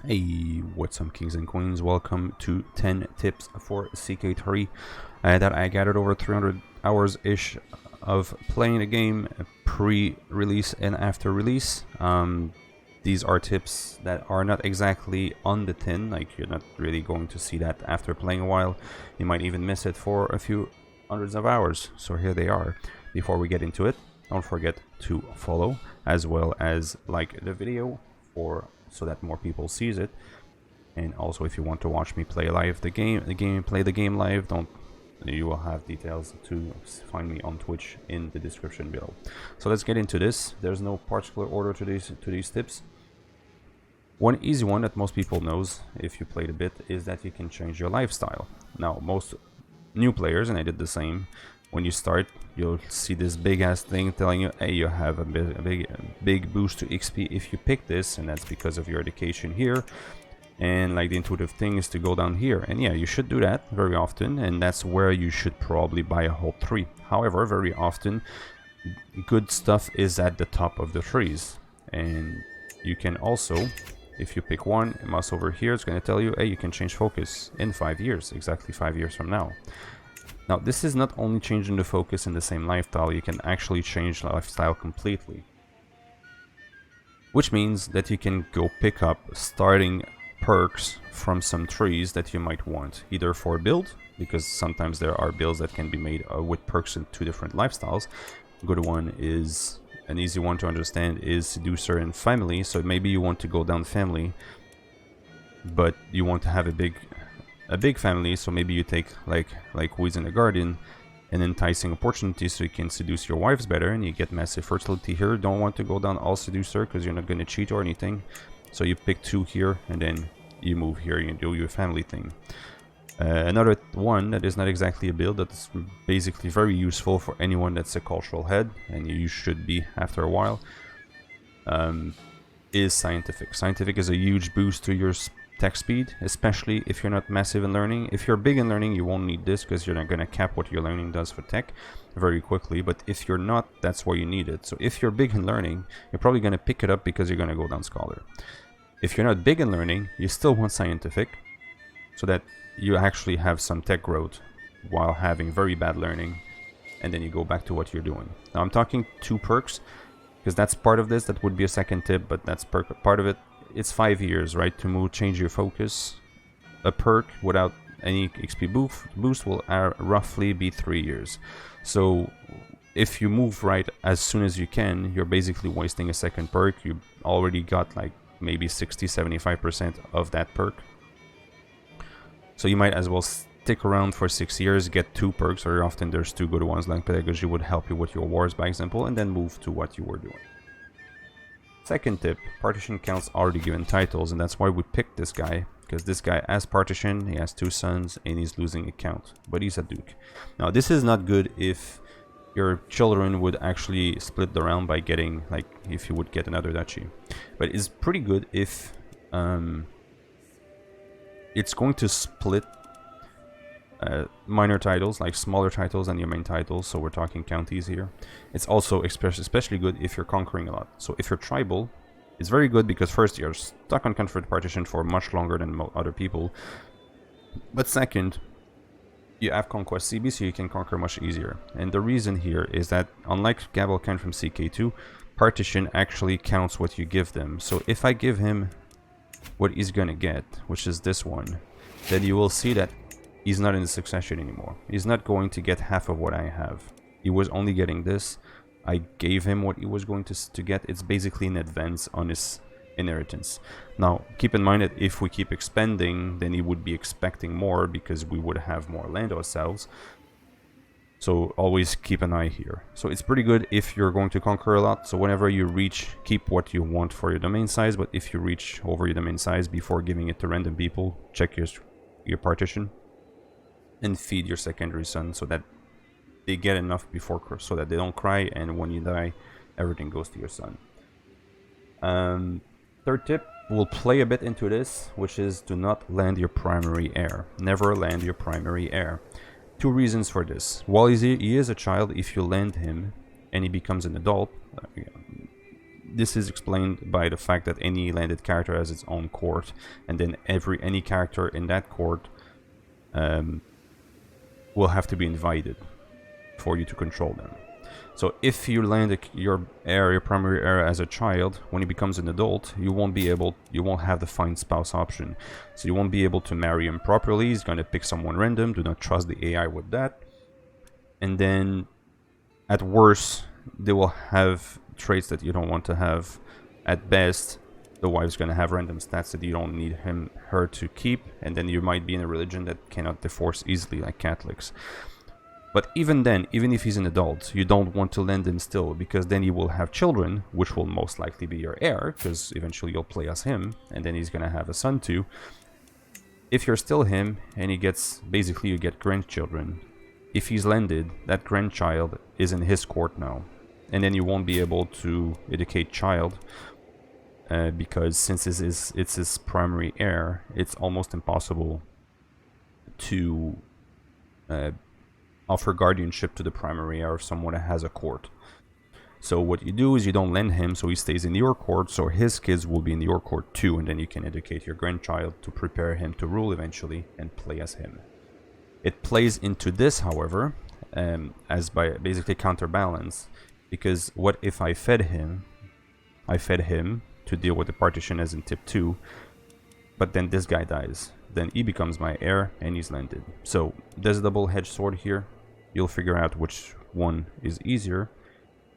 Hey, what's up, kings and queens? Welcome to 10 tips for CK3 that I gathered over 300 hours ish of playing the game pre-release and after release. These are tips that are not exactly on the tin, like you're not really going to see that after playing a while. You might even miss it for a few hundreds of hours. So here they are. Before we get into it, don't forget to follow as well as like the video so that more people sees it. And also, if you want to watch me play live play the game live, you will have details to find me on Twitch in the description below. So let's get into this. There's no particular order to these tips. One easy one that most people knows if you played a bit is that you can change your lifestyle. Now, most new players, and I did the same, when you start, you'll see this big ass thing telling you, hey, you have a big boost to XP if you pick this, and that's because of your education here. And like the intuitive thing is to go down here, and yeah, you should do that very often, and that's where you should probably buy a whole tree. However, very often good stuff is at the top of the trees, and you can also, if you pick one mouse over here, it's going to tell you, hey, you can change focus in 5 years, exactly 5 years from now. Now, this is not only changing the focus in the same lifestyle, you can actually change lifestyle completely. Which means that you can go pick up starting perks from some trees that you might want, either for build, because sometimes there are builds that can be made with perks in 2 different lifestyles. A good one is, an easy one to understand, is Seducer and Family. So maybe you want to go down Family, but you want to have a big family, so maybe you take like Weeds in the Garden and Enticing Opportunity, so you can seduce your wives better and you get massive fertility here. Don't want to go down all Seducer because you're not going to cheat or anything, so you pick 2 here and then you move here and you do your family thing. Another one that is not exactly a build, that's basically very useful for anyone that's a cultural head, and you should be after a while, is Scientific. Scientific is a huge boost to your tech speed, especially if you're not massive in learning. If you're big in learning, you won't need this because you're not going to cap what your learning does for tech very quickly, but if you're not, that's where you need it. So if you're big in learning, you're probably going to pick it up because you're going to go down Scholar. If you're not big in learning, you still want Scientific so that you actually have some tech growth while having very bad learning, and then you go back to what you're doing. Now I'm talking 2 perks because that's part of this. That would be a second tip, but that's part of it. It's 5 years, right, to change your focus. A perk without any XP boost will roughly be 3 years. So if you move right as soon as you can, you're basically wasting a second perk. You already got like maybe 60-75% of that perk. So you might as well stick around for 6 years, get 2 perks. Very often there's 2 good ones, like Pedagogy would help you with your wars, by example, and then move to what you were doing. Second tip, partition counts already given titles, and that's why we picked this guy, because this guy has partition, he has 2 sons, and he's losing a count, but he's a duke. Now this is not good if your children would actually split the realm by getting, like, if you would get another duchy. But it's pretty good if it's going to split minor titles, like smaller titles than your main titles, so we're talking counties here. It's also especially good if you're conquering a lot. So if you're tribal, it's very good because first, you're stuck on conflict partition for much longer than other people, but second, you have conquest CB, so you can conquer much easier. And the reason here is that, unlike Gavelkind from CK2, partition actually counts what you give them. So if I give him what he's gonna get, which is this one, then you will see that he's not in the succession anymore. He's not going to get half of what I have. He was only getting this. I gave him what he was going to get. It's basically an advance on his inheritance. Now, keep in mind that if we keep expanding, then he would be expecting more because we would have more land ourselves. So always keep an eye here. So it's pretty good if you're going to conquer a lot. So whenever you reach, keep what you want for your domain size. But if you reach over your domain size before giving it to random people, check your partition and feed your secondary son so that they get enough before, so that they don't cry, and when you die, everything goes to your son. Third tip, we'll play a bit into this, which is do not land your primary heir. Never land your primary heir. 2 reasons for this. While he is a child, if you land him and he becomes an adult, this is explained by the fact that any landed character has its own court, and then any character in that court will have to be invited for you to control them. So if you land your primary heir as a child, when he becomes an adult, you won't have the find spouse option. So you won't be able to marry him properly. He's going to pick someone random. Do not trust the AI with that. And then, at worst, they will have traits that you don't want to have. At best, the wife's going to have random stats that you don't need her to keep. And then you might be in a religion that cannot divorce easily, like Catholics. But even then, even if he's an adult, you don't want to lend him still, because then he will have children, which will most likely be your heir, because eventually you'll play as him, and then he's going to have a son too. If you're still him, and he gets, basically you get grandchildren, if he's lended, that grandchild is in his court now. And then you won't be able to educate child, because since it's his primary heir, it's almost impossible to offer guardianship to the primary heir of someone that has a court. So what you do is you don't lend him, so he stays in your court, so his kids will be in your court too, and then you can educate your grandchild to prepare him to rule eventually and play as him. It plays into this, however, as by basically counterbalance, because what if I fed him to deal with the partition as in tip 2, but then this guy dies. Then he becomes my heir and he's landed. So there's a double-edged sword here. You'll figure out which one is easier.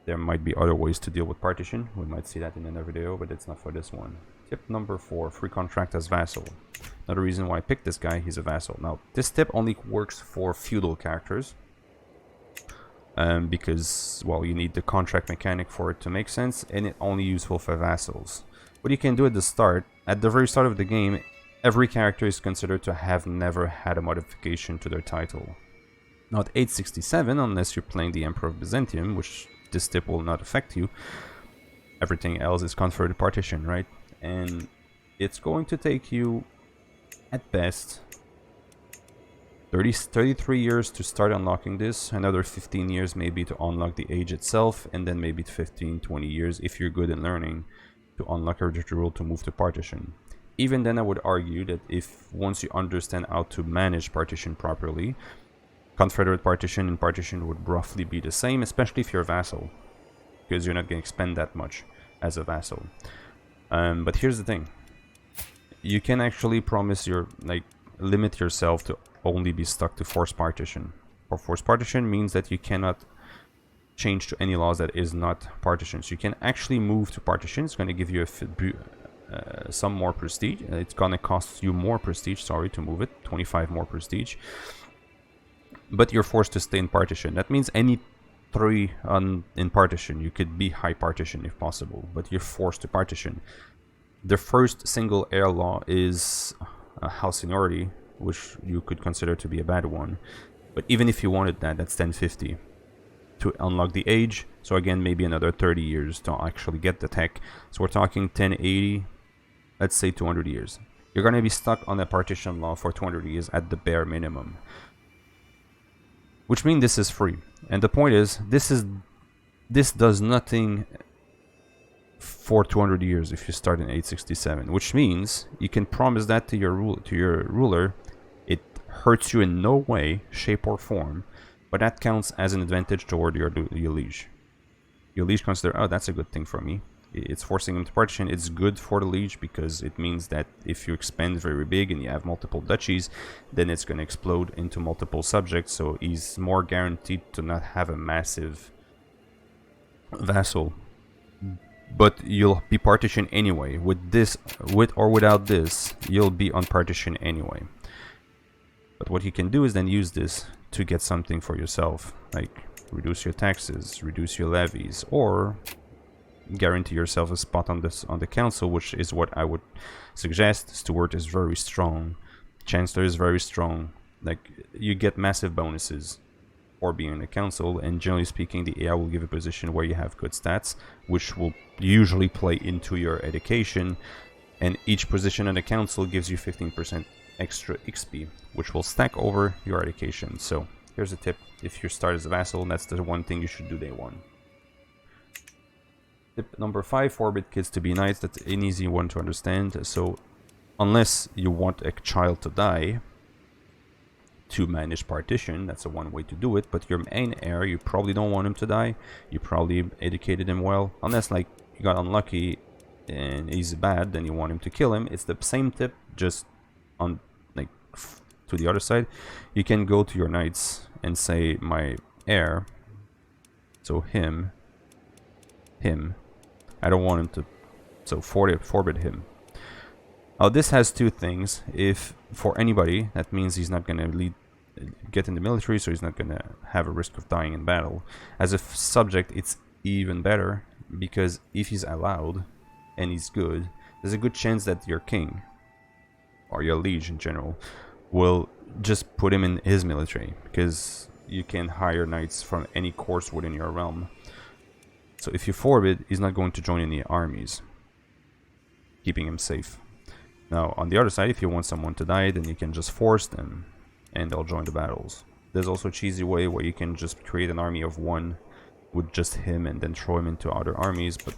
There might be other ways to deal with partition. We might see that in another video, but it's not for this one. Tip number 4, free contract as vassal. Another reason why I picked this guy, he's a vassal. Now, this tip only works for feudal characters. Because, well, you need the contract mechanic for it to make sense, and it's only useful for vassals. What you can do at the very start of the game, every character is considered to have never had a modification to their title. Not 867, unless you're playing the Emperor of Byzantium, which this tip will not affect you. Everything else is conferred partition, right? And it's going to take you, at best, 33 years to start unlocking this, another 15 years maybe to unlock the age itself, and then maybe 15-20 years if you're good in learning to unlock hereditary rule to move to partition. Even then, I would argue that if once you understand how to manage partition properly, confederate partition and partition would roughly be the same, especially if you're a vassal, because you're not going to expend that much as a vassal. But here's the thing: you can actually promise limit yourself to only be stuck to forced partition. Or forced partition means that you cannot change to any laws that is not partition. So you can actually move to partition. It's going to give you some more prestige. It's going to cost you more prestige, sorry, to move it, 25 more prestige. But you're forced to stay in partition. That means any 3 in partition, you could be high partition if possible, but you're forced to partition. The first single heir law is house seniority, which you could consider to be a bad one. But even if you wanted that, that's 1050 to unlock the age. So again, maybe another 30 years to actually get the tech. So we're talking 1080, let's say 200 years. You're going to be stuck on a partition law for 200 years at the bare minimum. Which means this is free. And the point is, this does nothing for 200 years if you start in 867. Which means you can promise that to your ruler. It hurts you in no way, shape or form, but that counts as an advantage toward your liege. Your liege consider, oh, that's a good thing for me. It's forcing him to partition. It's good for the liege because it means that if you expand very big and you have multiple duchies, then it's going to explode into multiple subjects, so he's more guaranteed to not have a massive vassal. But you'll be partitioned anyway. With or without this, you'll be on partition anyway. But what you can do is then use this to get something for yourself, like reduce your taxes, reduce your levies, or guarantee yourself a spot on the council, which is what I would suggest. Steward is very strong, Chancellor is very strong. Like, you get massive bonuses for being in the council, and generally speaking, the AI will give a position where you have good stats, which will usually play into your education, and each position in the council gives you 15% extra XP, which will stack over your education. So here's a tip: if you start as a vassal, that's the one thing you should do day one. Tip number 5, forbid kids to be knights. That's an easy one to understand. So unless you want a child to die to manage partition, that's a one way to do it. But your main heir, you probably don't want him to die. You probably educated him well. Unless like you got unlucky and he's bad, then you want him to kill him. It's the same tip, just on like to the other side. You can go to your knights and say, my heir, so him, I don't want him to, so forbid him. Now this has two things. If for anybody, that means he's not going to get in the military, so he's not going to have a risk of dying in battle. As a subject, it's even better, because if he's allowed and he's good, there's a good chance that your king or your liege in general will just put him in his military, because you can hire knights from any course within your realm. So if you forbid, he's not going to join any armies, keeping him safe. Now on the other side, if you want someone to die, then you can just force them and they'll join the battles. There's also a cheesy way where you can just create an army of one with just him and then throw him into other armies, but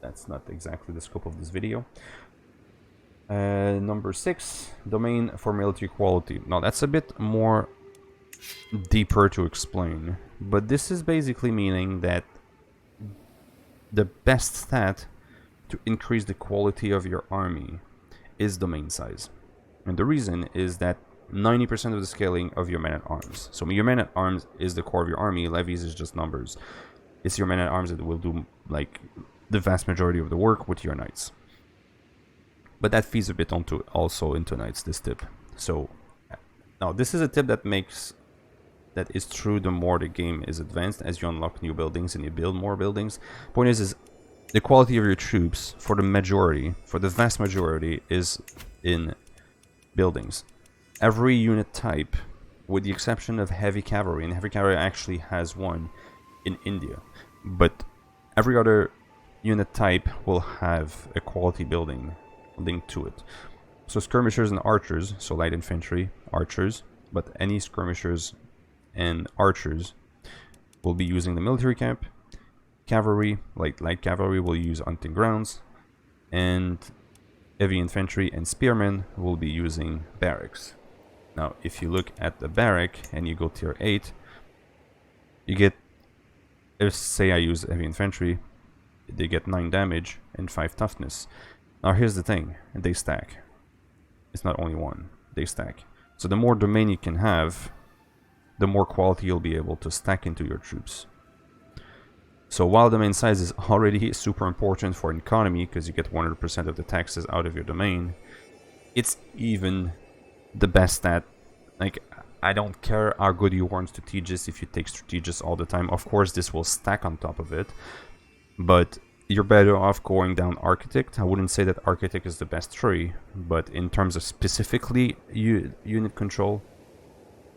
that's not exactly the scope of this video. Number 6, domain for military quality. Now that's a bit more deeper to explain, but this is basically meaning that the best stat to increase the quality of your army is domain size. And the reason is that 90% of the scaling of your men-at-arms. So your men-at-arms is the core of your army, levies is just numbers. It's your men-at-arms that will do like the vast majority of the work with your knights. But that feeds a bit onto also into knights, this tip. So now this is a tip that is true the more the game is advanced, as you unlock new buildings and you build more buildings. Point is the quality of your troops for the vast majority is in buildings. Every unit type, with the exception of heavy cavalry, and heavy cavalry actually has one in India, but every other unit type will have a quality building linked to it. So skirmishers and archers, so light infantry, archers, but any skirmishers and archers will be using the military camp. Cavalry, like light cavalry, will use hunting grounds, and heavy infantry and spearmen will be using barracks. Now if you look at the barrack and you go tier 8, you get, if say I use heavy infantry, they get 9 damage and 5 toughness. Now here's the thing, they stack. It's not only one, they stack. So the more domain you can have, the more quality you'll be able to stack into your troops. So while domain size is already super important for an economy, because you get 100% of the taxes out of your domain, it's even the best stat. Like, I don't care how good you are in strategist if you take strategist all the time. Of course this will stack on top of it, but you're better off going down architect. I wouldn't say that architect is the best tree, but in terms of specifically unit control,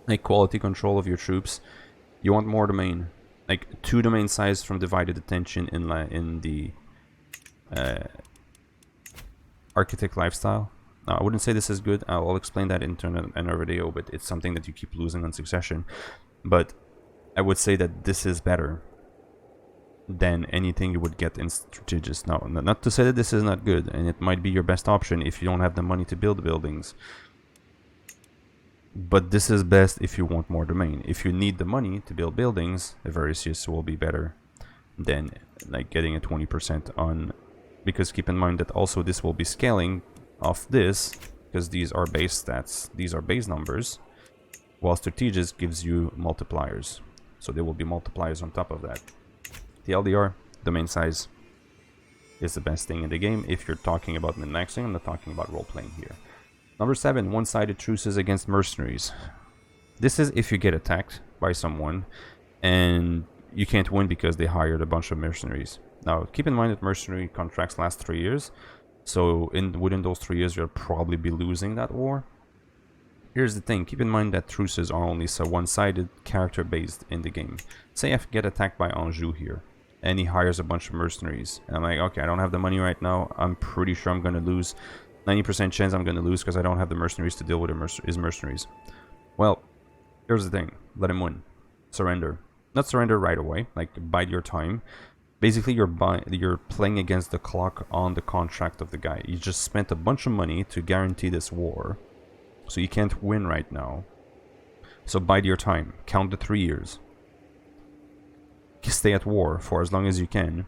like quality control of your troops, you want more domain. Like 2 domain size from divided attention in the architect lifestyle. Now, I wouldn't say this is good. I'll explain that in another video, but it's something that you keep losing on succession. But I would say that this is better than anything you would get in strategist. Now, not to say that this is not good, and it might be your best option if you don't have the money to build buildings. But this is best if you want more domain. If you need the money to build buildings, a Varisius will be better than like getting a 20% on, because keep in mind that also this will be scaling off this, because these are base stats, these are base numbers, while strategist gives you multipliers. So there will be multipliers on top of that. The LDR, domain size, is the best thing in the game if you're talking about min-maxing. I'm not talking about role-playing here. Number 7, one-sided truces against mercenaries. This is if you get attacked by someone and you can't win because they hired a bunch of mercenaries. Now, keep in mind that mercenary contracts last 3 years, so within those 3 years you'll probably be losing that war. Here's the thing, keep in mind that truces are only so one-sided, character-based in the game. Say I get attacked by Anjou here, and he hires a bunch of mercenaries, and I'm like, okay, I don't have the money right now, I'm pretty sure I'm gonna lose. 90% chance I'm gonna lose because I don't have the mercenaries to deal with his mercenaries. Well, here's the thing, let him win. Surrender. Not surrender right away, like bide your time, Basically, you're playing against the clock on the contract of the guy. You just spent a bunch of money to guarantee this war, so you can't win right now. So bide your time. Count the 3 years. Stay at war for as long as you can.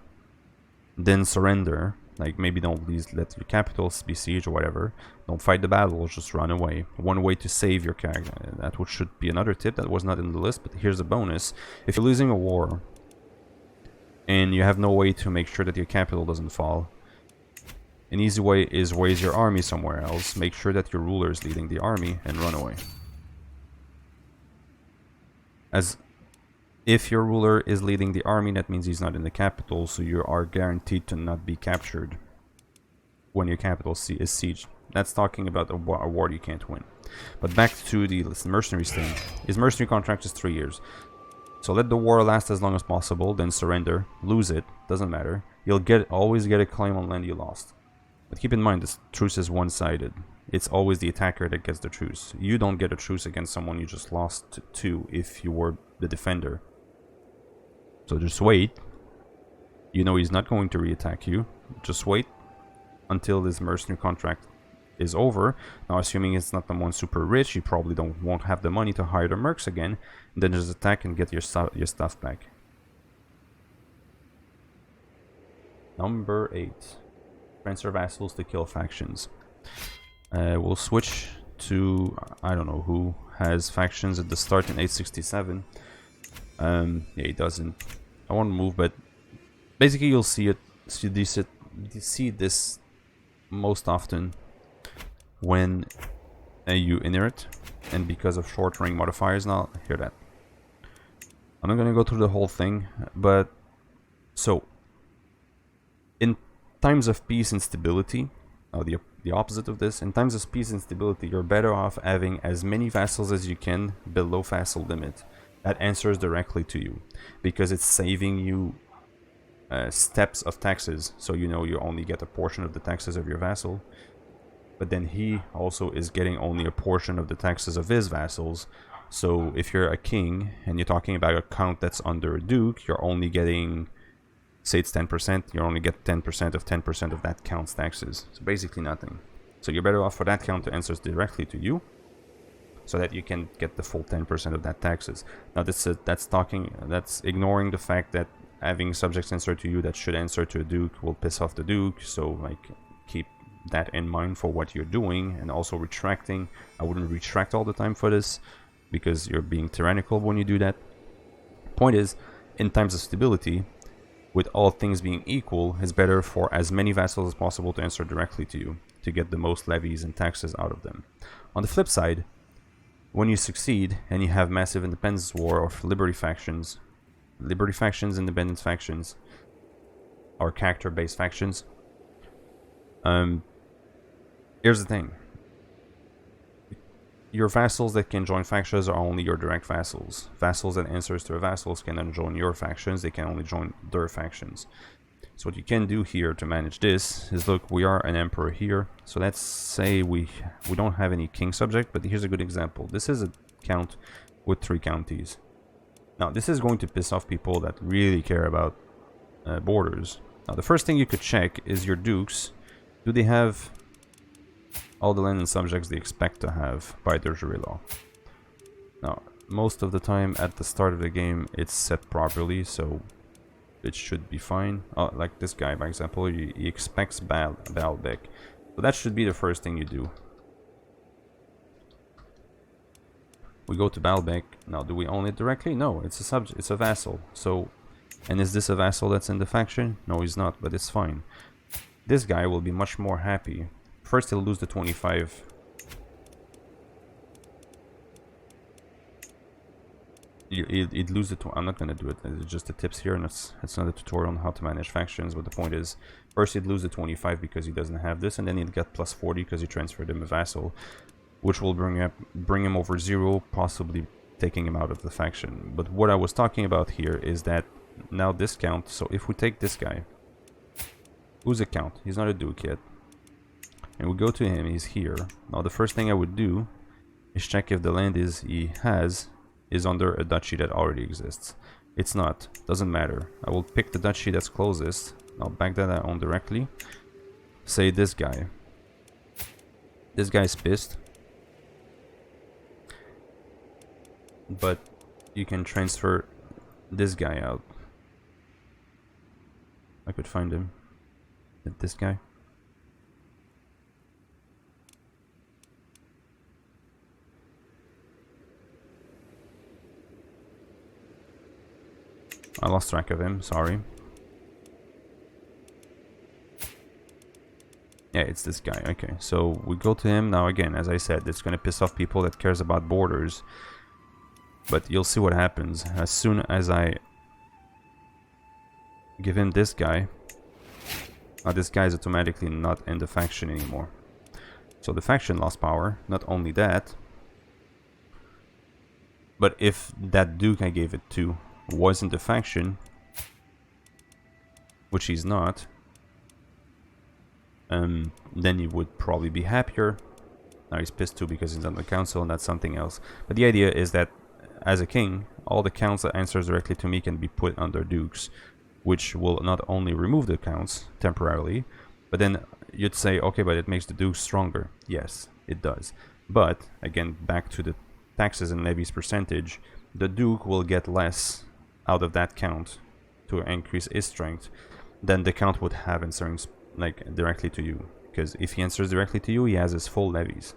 Then surrender. Like, maybe don't let your capitals be siege or whatever. Don't fight the battle, just run away. One way to save your character. That should be another tip that was not in the list, but here's a bonus. If you're losing a war and you have no way to make sure that your capital doesn't fall, an easy way is raise your army somewhere else. Make sure that your ruler is leading the army and run away. As if your ruler is leading the army, that means he's not in the capital, so you are guaranteed to not be captured when your capital is sieged. That's talking about a war you can't win. But back to the mercenaries thing. His mercenary contract is 3 years. So let the war last as long as possible, then surrender. Lose it, doesn't matter. You'll always get a claim on land you lost. But keep in mind, this truce is one-sided. It's always the attacker that gets the truce. You don't get a truce against someone you just lost to if you were the defender. So just wait. You know he's not going to re-attack you. Just wait until this mercenary contract is over. Now, assuming it's not the one super rich, you probably won't have the money to hire the mercs again. And then just attack and get your stuff back. Number 8. Transfer vassals to kill factions. We'll switch to, I don't know who has factions at the start in 867. Yeah, he doesn't. I won't move, but basically you'll see this most often when you inherit, and because of short range modifiers. Now, hear that. I'm not gonna go through the whole thing, but so in times of peace and stability, the opposite of this, in times of peace and stability, you're better off having as many vassals as you can below vassal limit. That answers directly to you, because it's saving you steps of taxes. So you know you only get a portion of the taxes of your vassal, but then he also is getting only a portion of the taxes of his vassals. So if you're a king and you're talking about a count that's under a duke, you're only getting, say it's 10%, you only get 10% of that count's taxes. So basically nothing. So you're better off for that count to answer directly to you, so that you can get the full 10% of that taxes. Now that's ignoring the fact that having subjects answer to you that should answer to a duke will piss off the duke. So like, keep that in mind for what you're doing. And also retracting, I wouldn't retract all the time for this, because you're being tyrannical when you do that. Point is, in times of stability, with all things being equal, it's better for as many vassals as possible to answer directly to you, to get the most levies and taxes out of them. On the flip side, when you succeed and you have massive independence war or liberty factions, independence factions, or character-based factions, here's the thing. Your vassals that can join factions are only your direct vassals. Vassals that answers to vassals cannot join your factions, they can only join their factions. So what you can do here to manage this is, look, we are an emperor here. So let's say we don't have any king subject, but here's a good example. This is a count with 3 counties. Now this is going to piss off people that really care about borders. Now the first thing you could check is your dukes. Do they have all the land and subjects they expect to have by their jury law? Now most of the time at the start of the game it's set properly, so it should be fine. Like this guy, by example, he expects Baalbek. So that should be the first thing you do. We go to Baalbek. Now, do we own it directly? No, it's a subject, it's a vassal. So, and is this a vassal that's in the faction? No, he's not, but it's fine. This guy will be much more happy. First, he'll lose the 25. He'd lose the. I'm not gonna do it. It's just the tips here, and it's not a tutorial on how to manage factions. But the point is, first he'd lose the 25 because he doesn't have this, and then he'd get plus 40 because he transferred him a vassal, which will bring him over 0, possibly taking him out of the faction. But what I was talking about here is that now this count. So if we take this guy, who's a count? He's not a duke yet, and we go to him. He's here. Now the first thing I would do is check if the land he has is under a duchy that already exists. It's not. Doesn't matter. I will pick the duchy that's closest. I'll back that on directly. Say this guy. This guy's pissed. But you can transfer this guy out. I could find him. This guy. I lost track of him, sorry. Yeah, it's this guy. Okay, so we go to him. Now again, as I said, it's going to piss off people that cares about borders. But you'll see what happens. As soon as I give him this guy, this guy is automatically not in the faction anymore. So the faction lost power. Not only that, but if that duke I gave it to wasn't the faction, which he's not, then he would probably be happier. Now he's pissed too because he's on the council, and that's something else. But the idea is that as a king, all the counts that answers directly to me can be put under dukes, which will not only remove the counts temporarily, but then you'd say, okay, but it makes the dukes stronger. Yes, it does. But again, back to the taxes and levies percentage, the duke will get less out of that count to increase his strength than the count would have answering like directly to you, because if he answers directly to you, he has his full levies.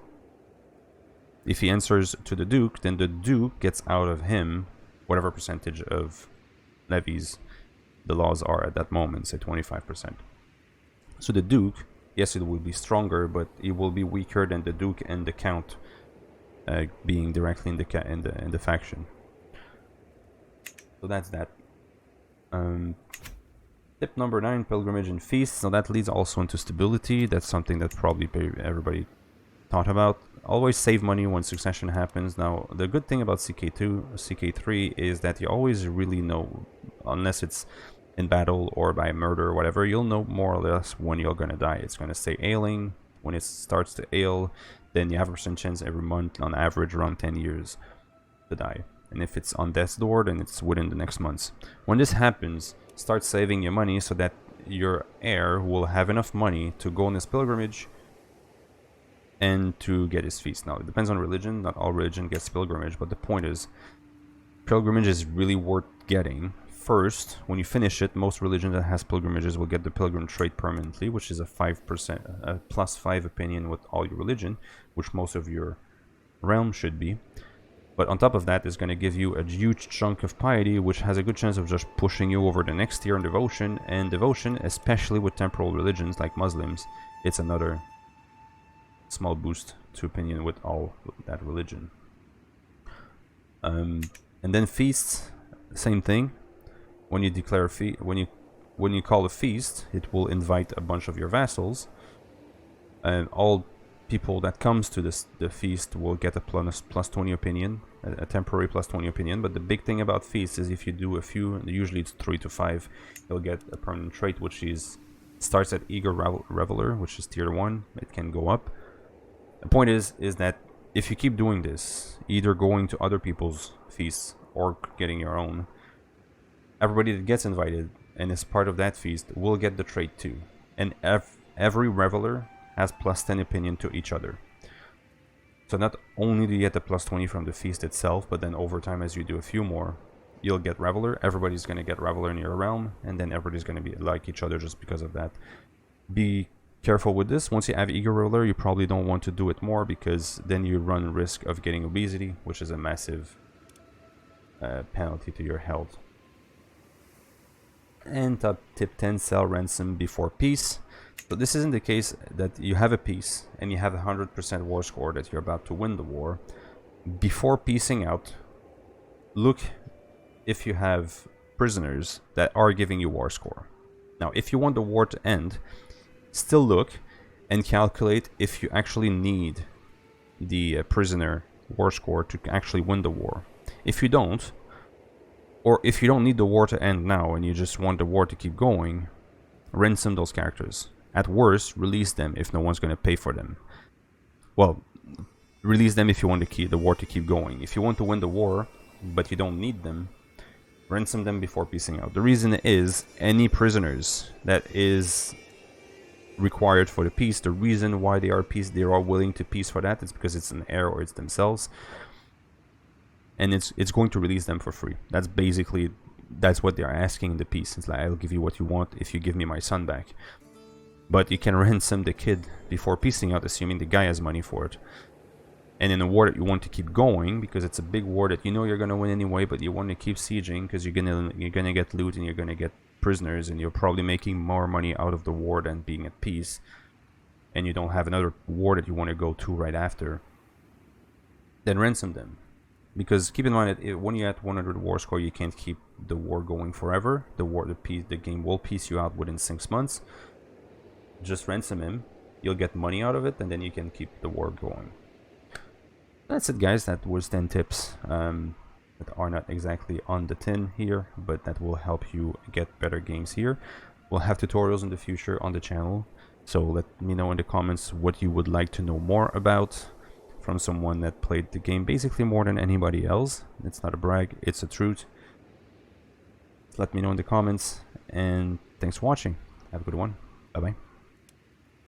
If he answers to the duke, then the duke gets out of him whatever percentage of levies the laws are at that moment, say 25%. So the duke, yes, it will be stronger, but it will be weaker than the duke and the count being directly in the faction. So that's that. Tip number 9, pilgrimage and feasts. So that leads also into stability. That's something that probably everybody thought about. Always save money when succession happens. Now, the good thing about CK3 is that you always really know, unless it's in battle or by murder or whatever, you'll know more or less when you're gonna die. It's gonna stay ailing. When it starts to ail, then you have a percent chance every month, on average around 10 years, to die. And if it's on death's door, then it's within the next months. When this happens, start saving your money so that your heir will have enough money to go on his pilgrimage and to get his feast. Now, it depends on religion. Not all religion gets pilgrimage, but the point is, pilgrimage is really worth getting. First, when you finish it, most religion that has pilgrimages will get the pilgrim trait permanently, which is a 5%, a +5 opinion with all your religion, which most of your realm should be. But on top of that, it's going to give you a huge chunk of piety, which has a good chance of just pushing you over the next tier in devotion. And devotion, especially with temporal religions like Muslims, it's another small boost to opinion with all that religion. And then feasts, same thing. When you declare when you call a feast, it will invite a bunch of your vassals, and all people that comes to the feast will get a plus 20 opinion, a temporary plus 20 opinion. But the big thing about feasts is if you do a few, usually it's 3 to 5, you'll get a permanent trait, which starts at eager reveler, which is tier 1. It can go up. The point is that if you keep doing this, either going to other people's feasts or getting your own, everybody that gets invited and is part of that feast will get the trait too. And every reveler has plus 10 opinion to each other. So not only do you get the plus 20 from the feast itself, but then over time, as you do a few more, you'll get reveler. Everybody's going to get reveler in your realm, and then everybody's going to be like each other just because of that. Be careful with this. Once you have eager reveler, you probably don't want to do it more, because then you run risk of getting obesity, which is a massive penalty to your health. And tip 10, sell ransom before peace. So this isn't the case that you have a peace and you have a 100% war score that you're about to win the war. Before piecing out, look if you have prisoners that are giving you war score. Now, if you want the war to end, still look and calculate if you actually need the prisoner war score to actually win the war. If you don't, or if you don't need the war to end now and you just want the war to keep going, ransom those characters. At worst, release them if no one's going to pay for them. Well, release them if you want the war to keep going. If you want to win the war, but you don't need them, ransom them before piecing out. The reason is any prisoners that is required for the peace, the reason why they are peace, they are willing to peace for that, it's because it's an heir or it's themselves, and it's going to release them for free. That's basically, that's what they're asking in the peace. It's like, I'll give you what you want if you give me my son back. But you can ransom the kid before piecing out, assuming the guy has money for it. And in a war that you want to keep going, because it's a big war that you know you're gonna win anyway, but you want to keep sieging because you're gonna get loot and you're gonna get prisoners, and you're probably making more money out of the war than being at peace. And you don't have another war that you want to go to right after. Then ransom them, because keep in mind that when you're at 100 war score, you can't keep the war going forever. The game will piece you out within 6 months. Just ransom him, you'll get money out of it, and then you can keep the war going. That's it, guys. That was 10 tips that are not exactly on the tin here, but that will help you get better games here. We'll have tutorials in the future on the channel, so let me know in the comments what you would like to know more about from someone that played the game basically more than anybody else. It's not a brag, it's a truth. Let me know in the comments, and thanks for watching. Have a good one. Bye bye.